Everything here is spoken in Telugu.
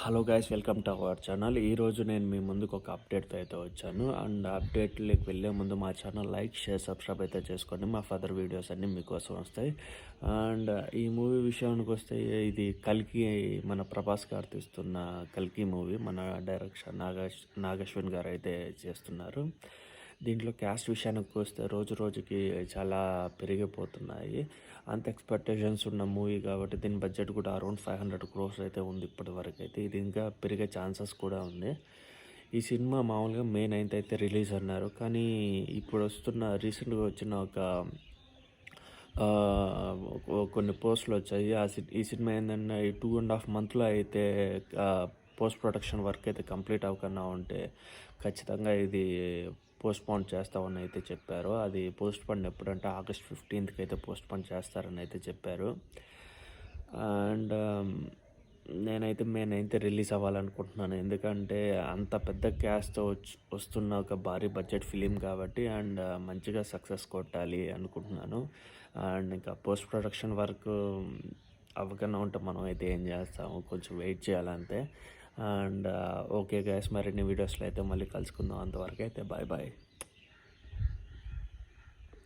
Hello guys, welcome to our channel. ఈరోజు నేను మీ ముందుకు ఒక అప్డేట్తో అయితే వచ్చాను. అండ్ అప్డేట్లోకి వెళ్ళే ముందు మా ఛానల్ లైక్, షేర్, సబ్స్క్రైబ్ అయితే చేసుకోండి. మా ఫర్దర్ వీడియోస్ అన్నీ మీకోసం వస్తాయి. అండ్ ఈ మూవీ విషయానికి వస్తే, ఇది కల్కి, మన ప్రభాస్ గారు తీస్తున్న కల్కి మూవీ. మన డైరెక్షన్ నాగశ్విన్ గారు అయితే చేస్తున్నారు. దీంట్లో క్యాస్ట్ విషయానికి వస్తే రోజు రోజుకి చాలా పెరిగిపోతున్నాయి. అంత ఎక్స్పెక్టేషన్స్ ఉన్న మూవీ కాబట్టి దీని బడ్జెట్ కూడా అరౌండ్ 500 crores అయితే ఉంది ఇప్పటి వరకు అయితే. ఇది ఇంకా పెరిగే ఛాన్సెస్ కూడా ఉంది. ఈ సినిమా మామూలుగా మే 9th అయితే రిలీజ్ అన్నారు. కానీ ఇప్పుడు రీసెంట్గా వచ్చిన కొన్ని పోస్టులు వచ్చాయి. ఈ సినిమా ఏంటంటే ఈ 2.5 months అయితే పోస్ట్ ప్రొడక్షన్ వర్క్ అయితే కంప్లీట్ అవ్వకుండా ఉంటే ఖచ్చితంగా ఇది పోస్ట్పోన్ చేస్తామని అయితే చెప్పారు. అది పోస్ట్పోన్ ఎప్పుడంటే August 15th అయితే పోస్ట్పోన్ చేస్తారని అయితే చెప్పారు. అండ్ నేనైతే మే 9th రిలీజ్ అవ్వాలనుకుంటున్నాను. ఎందుకంటే అంత పెద్ద క్యాస్ట్తో వస్తున్న ఒక భారీ బడ్జెట్ ఫిలిం కాబట్టి, అండ్ మంచిగా సక్సెస్ కొట్టాలి అనుకుంటున్నాను. అండ్ ఇంకా పోస్ట్ ప్రొడక్షన్ వర్క్ అవ్వకుండా ఉంటే మనం అయితే ఏం చేస్తాము, కొంచెం వెయిట్ చేయాలంతే. అండ్ ఓకే గైస్, మరిన్ని వీడియోస్లో అయితే మళ్ళీ కలుసుకుందాం. అంతవరకు అయితే బాయ్ బాయ్.